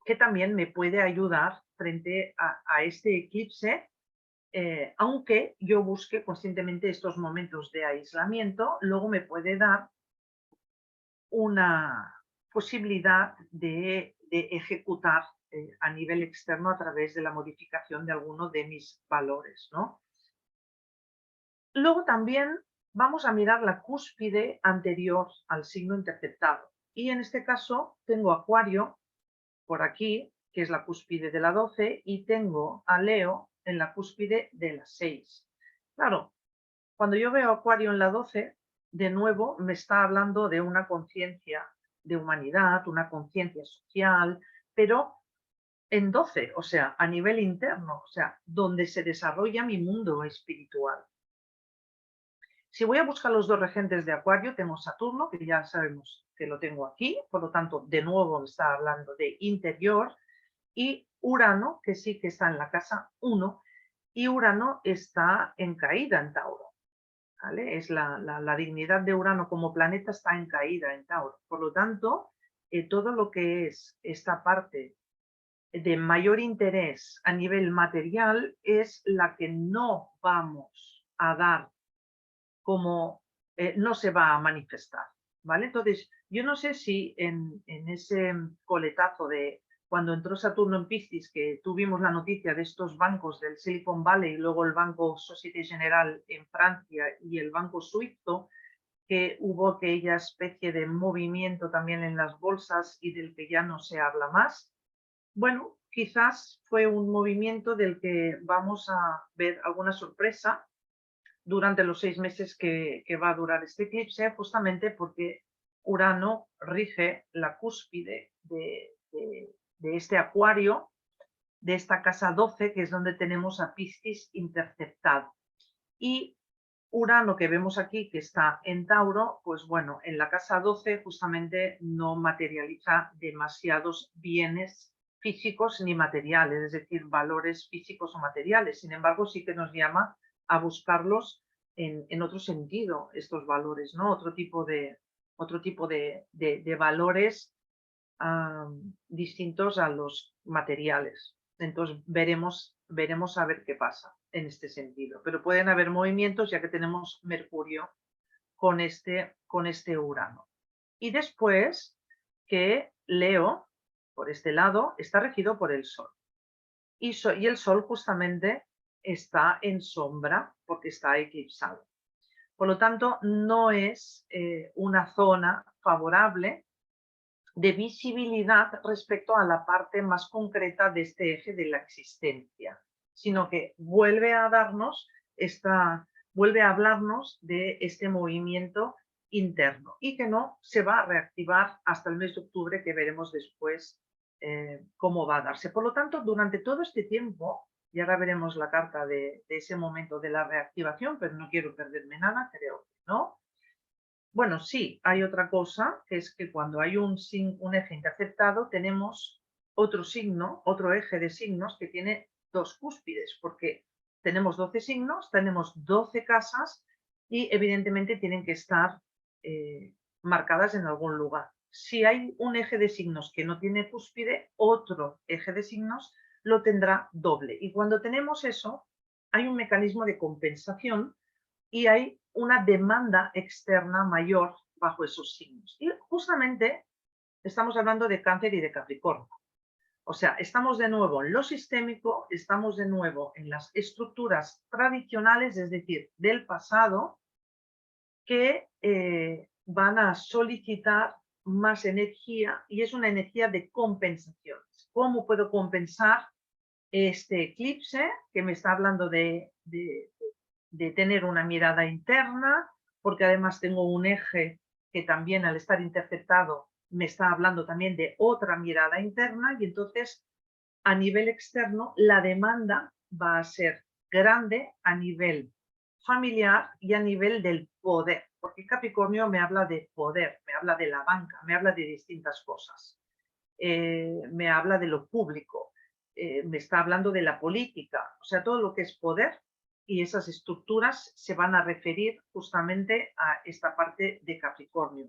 que también me puede ayudar frente a este eclipse, aunque yo busque conscientemente estos momentos de aislamiento, luego me puede dar una posibilidad de ejecutar a nivel externo a través de la modificación de alguno de mis valores, ¿no? Luego también vamos a mirar la cúspide anterior al signo interceptado. Y en este caso tengo Acuario por aquí, que es la cúspide de la 12, y tengo a Leo en la cúspide de la 6. Claro, cuando yo veo Acuario en la 12, de nuevo me está hablando de una conciencia de humanidad, una conciencia social, pero en 12, o sea, a nivel interno, o sea, donde se desarrolla mi mundo espiritual. Si voy a buscar los dos regentes de Acuario, tengo Saturno, que ya sabemos que lo tengo aquí, por lo tanto, de nuevo me está hablando de interior, y Urano, que sí que está en la casa 1, y Urano está en caída en Tauro. ¿Vale? Es la dignidad de Urano como planeta está en caída en Tauro. Por lo tanto, todo lo que es esta parte de mayor interés a nivel material es la que no vamos a dar como no se va a manifestar, ¿vale? Entonces, yo no sé si en ese coletazo de cuando entró Saturno en Piscis, que tuvimos la noticia de estos bancos del Silicon Valley y luego el Banco Société Générale en Francia y el Banco Suizo, que hubo aquella especie de movimiento también en las bolsas y del que ya no se habla más. Bueno, quizás fue un movimiento del que vamos a ver alguna sorpresa durante los 6 meses que va a durar este eclipse, justamente porque Urano rige la cúspide de este Acuario, de esta casa 12, que es donde tenemos a Piscis interceptado. Y Urano, que vemos aquí, que está en Tauro, pues bueno, en la casa 12 justamente no materializa demasiados bienes físicos ni materiales, es decir, valores físicos o materiales. Sin embargo, sí que nos llama a buscarlos en otro sentido, estos valores, ¿no? Otro tipo de valores distintos a los materiales. Entonces veremos a ver qué pasa en este sentido. Pero pueden haber movimientos ya que tenemos Mercurio con este Urano. Y después que Leo, por este lado, está regido por el Sol. Y el Sol justamente está en sombra porque está eclipsado. Por lo tanto, no es una zona favorable de visibilidad respecto a la parte más concreta de este eje de la existencia, sino que vuelve a hablarnos de este movimiento interno y que no se va a reactivar hasta el mes de octubre, que veremos después cómo va a darse. Por lo tanto, durante todo este tiempo, y ahora veremos la carta de ese momento de la reactivación, pero no quiero perderme nada, creo que no. Bueno, sí, hay otra cosa, que es que cuando hay un eje interceptado tenemos otro signo, otro eje de signos que tiene dos cúspides, porque tenemos 12 signos, tenemos 12 casas y evidentemente tienen que estar marcadas en algún lugar. Si hay un eje de signos que no tiene cúspide, otro eje de signos lo tendrá doble. Y cuando tenemos eso, hay un mecanismo de compensación y hay una demanda externa mayor bajo esos signos. Y justamente estamos hablando de Cáncer y de Capricornio. O sea, estamos de nuevo en lo sistémico, estamos de nuevo en las estructuras tradicionales, es decir, del pasado, que van a solicitar más energía y es una energía de compensaciones. ¿Cómo puedo compensar este eclipse que me está hablando de tener una mirada interna, porque además tengo un eje que también al estar interceptado me está hablando también de otra mirada interna y entonces a nivel externo la demanda va a ser grande a nivel familiar y a nivel del poder, porque Capricornio me habla de poder, me habla de la banca, me habla de distintas cosas, me habla de lo público, me está hablando de la política, o sea, todo lo que es poder y esas estructuras se van a referir justamente a esta parte de Capricornio.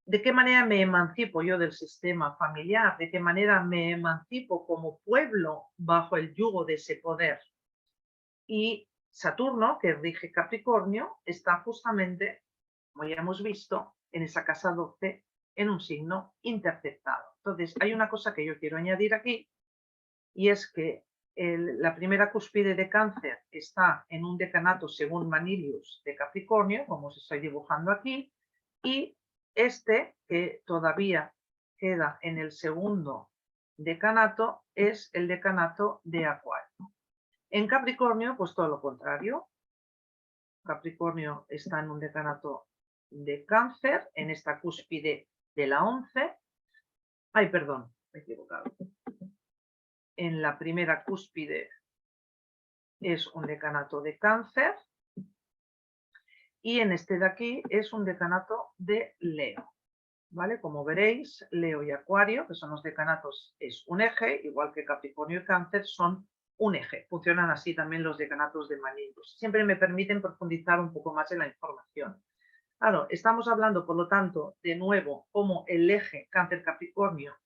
¿De qué manera me emancipo yo del sistema familiar? ¿De qué manera me emancipo como pueblo bajo el yugo de ese poder? Y Saturno, que rige Capricornio, está justamente, como ya hemos visto, en esa casa 12, en un signo interceptado. Entonces, hay una cosa que yo quiero añadir aquí, y es que la primera cúspide de Cáncer está en un decanato según Manilius de Capricornio, como os estoy dibujando aquí, y este, que todavía queda en el segundo decanato, es el decanato de Acuario. En Capricornio, pues todo lo contrario. Capricornio está en un decanato de Cáncer, en esta cúspide de la 11. Ay, perdón, me he equivocado. En la primera cúspide es un decanato de Cáncer y en este de aquí es un decanato de Leo, ¿vale? Como veréis, Leo y Acuario, que son los decanatos, es un eje, igual que Capricornio y Cáncer son un eje. Funcionan así también los decanatos de Manilius. Siempre me permiten profundizar un poco más en la información. Claro, estamos hablando, por lo tanto, de nuevo, como el eje Cáncer-Capricornio,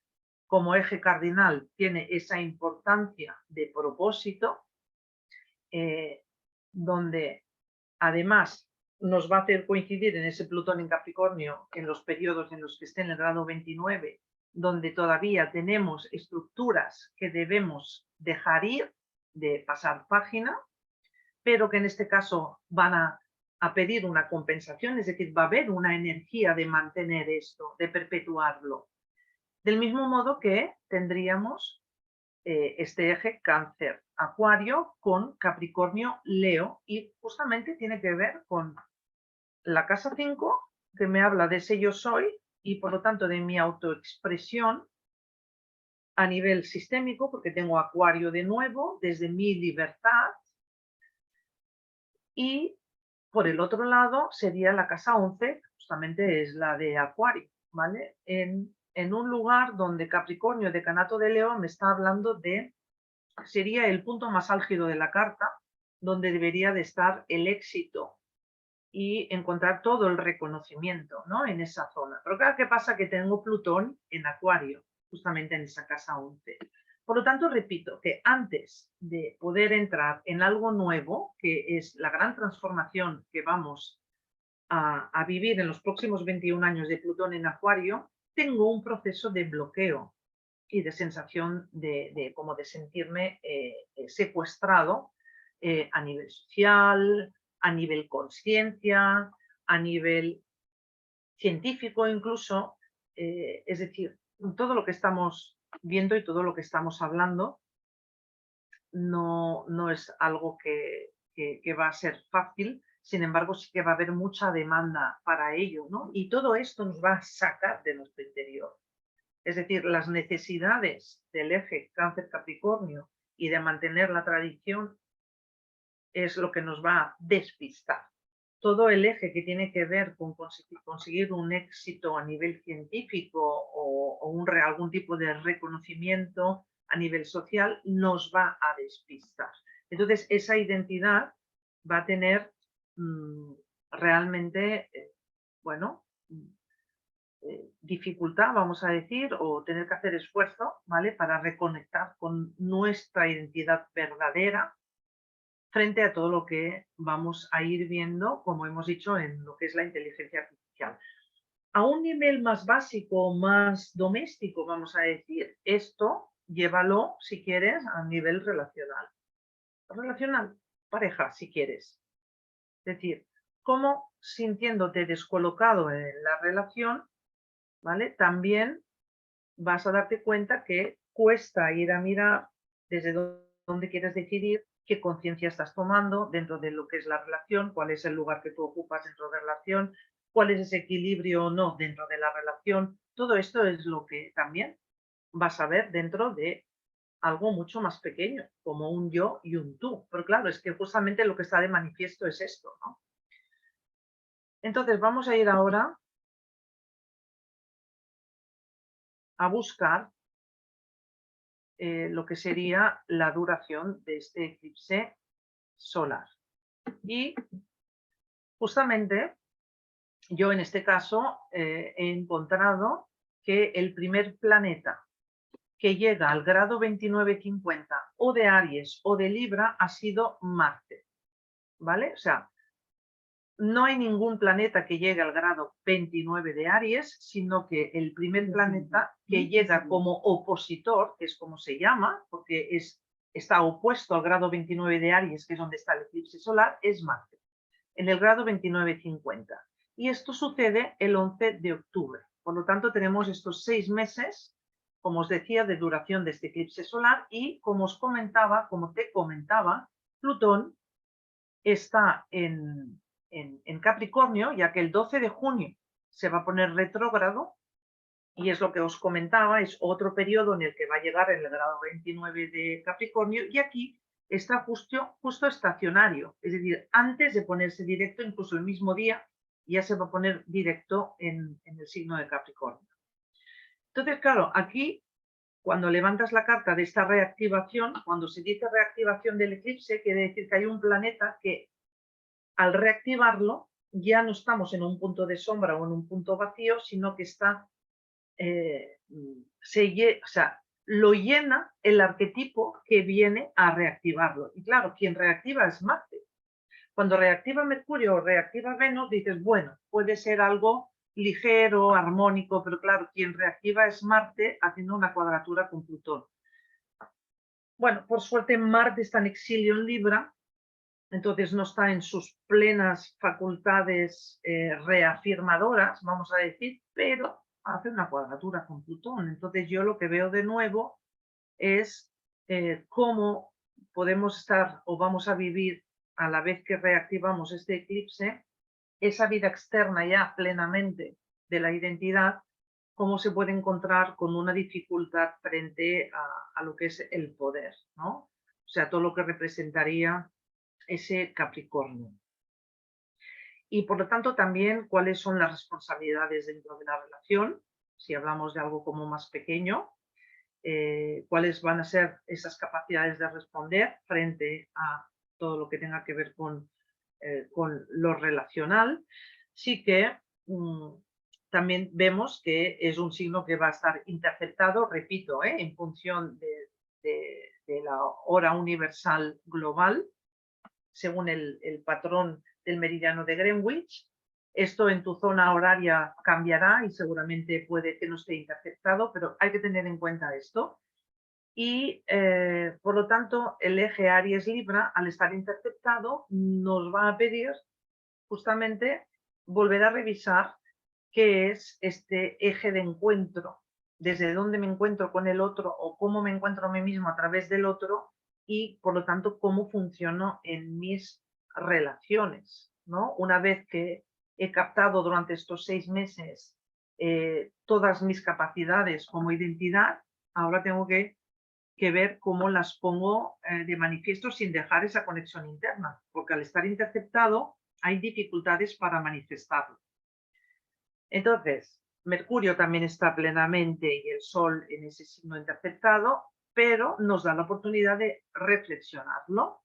como eje cardinal, tiene esa importancia de propósito, donde además nos va a hacer coincidir en ese Plutón en Capricornio en los periodos en los que esté en el grado 29, donde todavía tenemos estructuras que debemos dejar ir, de pasar página, pero que en este caso van a pedir una compensación, es decir, va a haber una energía de mantener esto, de perpetuarlo. Del mismo modo que tendríamos este eje Cáncer-Acuario con Capricornio-Leo y justamente tiene que ver con la casa 5, que me habla de ese yo soy y por lo tanto de mi autoexpresión a nivel sistémico, porque tengo Acuario de nuevo, desde mi libertad, y por el otro lado sería la casa 11, justamente es la de Acuario, ¿vale? En un lugar donde Capricornio, decanato de Leo, me está hablando de, sería el punto más álgido de la carta, donde debería de estar el éxito y encontrar todo el reconocimiento, ¿no? En esa zona. Pero claro, ¿qué pasa? Que tengo Plutón en Acuario, justamente en esa casa 11. Por lo tanto, repito que antes de poder entrar en algo nuevo, que es la gran transformación que vamos a vivir en los próximos 21 años de Plutón en Acuario, tengo un proceso de bloqueo y de sensación como de sentirme secuestrado a nivel social, a nivel conciencia, a nivel científico incluso. Es decir, todo lo que estamos viendo y todo lo que estamos hablando no es algo que va a ser fácil. Sin embargo, sí que va a haber mucha demanda para ello, ¿no? Y todo esto nos va a sacar de nuestro interior. Es decir, las necesidades del eje Cáncer-Capricornio y de mantener la tradición es lo que nos va a despistar. Todo el eje que tiene que ver con conseguir un éxito a nivel científico o algún tipo de reconocimiento a nivel social nos va a despistar. Entonces, esa identidad va a tener realmente, bueno, dificultad, vamos a decir, o tener que hacer esfuerzo, ¿vale? Para reconectar con nuestra identidad verdadera frente a todo lo que vamos a ir viendo, como hemos dicho, en lo que es la inteligencia artificial. A un nivel más básico, más doméstico, vamos a decir, esto llévalo, si quieres, a nivel relacional. Relacional, pareja, si quieres. Es decir, cómo sintiéndote descolocado en la relación, ¿vale? También vas a darte cuenta que cuesta ir a mirar desde dónde quieres decidir, qué conciencia estás tomando dentro de lo que es la relación, cuál es el lugar que tú ocupas dentro de la relación, cuál es ese equilibrio o no dentro de la relación. Todo esto es lo que también vas a ver dentro de algo mucho más pequeño, como un yo y un tú. Pero claro, es que justamente lo que está de manifiesto es esto, ¿no? Entonces vamos a ir ahora a buscar lo que sería la duración de este eclipse solar. Y justamente yo en este caso he encontrado que el primer planeta que llega al grado 2950 o de Aries o de Libra ha sido Marte, ¿vale? O sea, no hay ningún planeta que llegue al grado 29 de Aries, sino que el primer planeta que llega como opositor, que es como se llama, porque está opuesto al grado 29 de Aries, que es donde está el eclipse solar, es Marte, en el grado 2950. Y esto sucede el 11 de octubre. Por lo tanto, tenemos estos 6 meses, como os decía, de duración de este eclipse solar y, como os comentaba, como te comentaba, Plutón está en Capricornio, ya que el 12 de junio se va a poner retrógrado, y es lo que os comentaba, es otro periodo en el que va a llegar el grado 29 de Capricornio, y aquí está justo estacionario, es decir, antes de ponerse directo, incluso el mismo día, ya se va a poner directo en el signo de Capricornio. Entonces, claro, aquí, cuando levantas la carta de esta reactivación, cuando se dice reactivación del eclipse, quiere decir que hay un planeta que al reactivarlo ya no estamos en un punto de sombra o en un punto vacío, sino que está, o sea, lo llena el arquetipo que viene a reactivarlo. Y claro, quien reactiva es Marte. Cuando reactiva Mercurio o reactiva Venus, dices, bueno, puede ser algo ligero, armónico, pero claro, quien reactiva es Marte haciendo una cuadratura con Plutón. Bueno, por suerte Marte está en exilio en Libra, entonces no está en sus plenas facultades reafirmadoras, vamos a decir, pero hace una cuadratura con Plutón. Entonces yo lo que veo de nuevo es cómo podemos estar o vamos a vivir a la vez que reactivamos este eclipse, esa vida externa ya plenamente de la identidad, cómo se puede encontrar con una dificultad frente a lo que es el poder, ¿no? O sea, todo lo que representaría ese Capricornio. Y por lo tanto también cuáles son las responsabilidades dentro de la relación, si hablamos de algo como más pequeño, cuáles van a ser esas capacidades de responder frente a todo lo que tenga que ver con lo relacional, sí que también vemos que es un signo que va a estar interceptado, repito, en función de la hora universal global, según el patrón del meridiano de Greenwich. Esto en tu zona horaria cambiará y seguramente puede que no esté interceptado, pero hay que tener en cuenta esto. Y por lo tanto, el eje Aries-Libra, al estar interceptado, nos va a pedir justamente volver a revisar qué es este eje de encuentro, desde dónde me encuentro con el otro o cómo me encuentro a mí mismo a través del otro y, por lo tanto, cómo funciono en mis relaciones, ¿no? Una vez que he captado durante estos 6 meses todas mis capacidades como identidad, ahora tengo que ver cómo las pongo de manifiesto sin dejar esa conexión interna, porque al estar interceptado hay dificultades para manifestarlo. Entonces, Mercurio también está plenamente y el Sol en ese signo interceptado, pero nos da la oportunidad de reflexionarlo.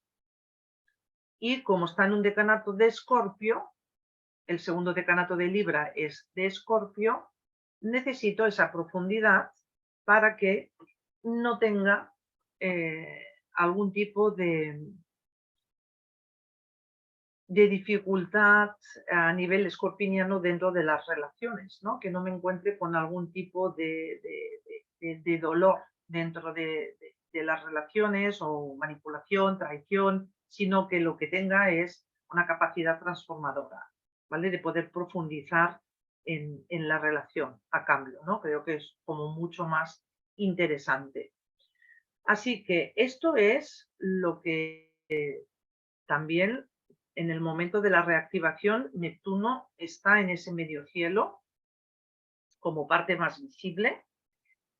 Y como está en un decanato de Escorpio, el segundo decanato de Libra es de Escorpio, necesito esa profundidad para que no tenga algún tipo de dificultad a nivel escorpiniano dentro de las relaciones, ¿no? Que no me encuentre con algún tipo de dolor dentro de las relaciones o manipulación, traición, sino que lo que tenga es una capacidad transformadora, ¿vale? De poder profundizar en la relación a cambio, ¿no? Creo que es como mucho más interesante. Así que esto es lo que también en el momento de la reactivación, Neptuno está en ese medio cielo como parte más visible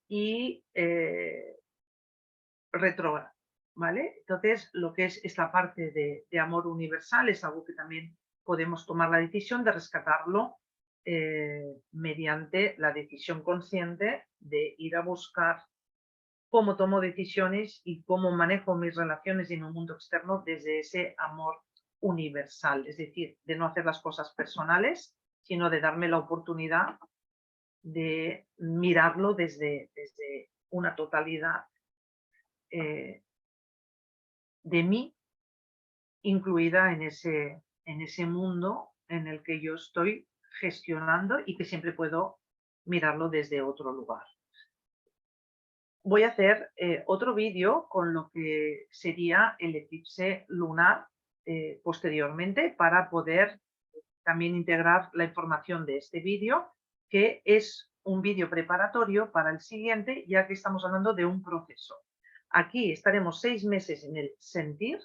y retrógrado, ¿vale? Entonces, lo que es esta parte de amor universal es algo que también podemos tomar la decisión de rescatarlo mediante la decisión consciente de ir a buscar cómo tomo decisiones y cómo manejo mis relaciones en un mundo externo desde ese amor universal, es decir, de no hacer las cosas personales, sino de darme la oportunidad de mirarlo desde una totalidad de mí, incluida en ese mundo en el que yo estoy gestionando y que siempre puedo mirarlo desde otro lugar. Voy a hacer otro vídeo con lo que sería el eclipse lunar posteriormente para poder también integrar la información de este vídeo, que es un vídeo preparatorio para el siguiente, ya que estamos hablando de un proceso. Aquí estaremos 6 meses en el sentir,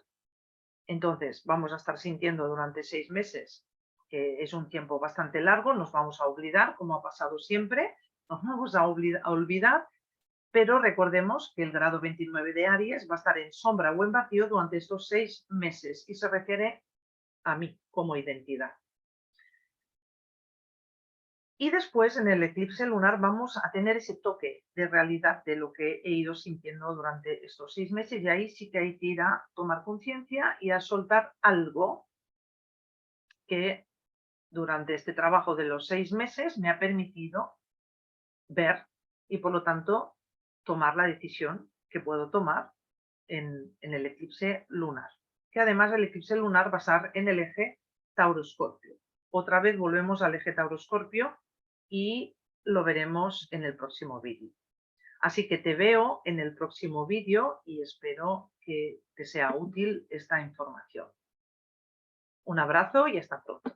entonces vamos a estar sintiendo durante 6 meses, que es un tiempo bastante largo, nos vamos a olvidar, como ha pasado siempre, nos vamos a olvidar, pero recordemos que el grado 29 de Aries va a estar en sombra o en vacío durante estos 6 meses y se refiere a mí como identidad. Y después en el eclipse lunar vamos a tener ese toque de realidad de lo que he ido sintiendo durante estos 6 meses y ahí sí que hay que ir a tomar conciencia y a soltar algo que durante este trabajo de los 6 meses me ha permitido ver y por lo tanto tomar la decisión que puedo tomar en el eclipse lunar. Que además el eclipse lunar va a estar en el eje Tauro-Escorpio. Otra vez volvemos al eje Tauro-Escorpio y lo veremos en el próximo vídeo. Así que te veo en el próximo vídeo y espero que te sea útil esta información. Un abrazo y hasta pronto.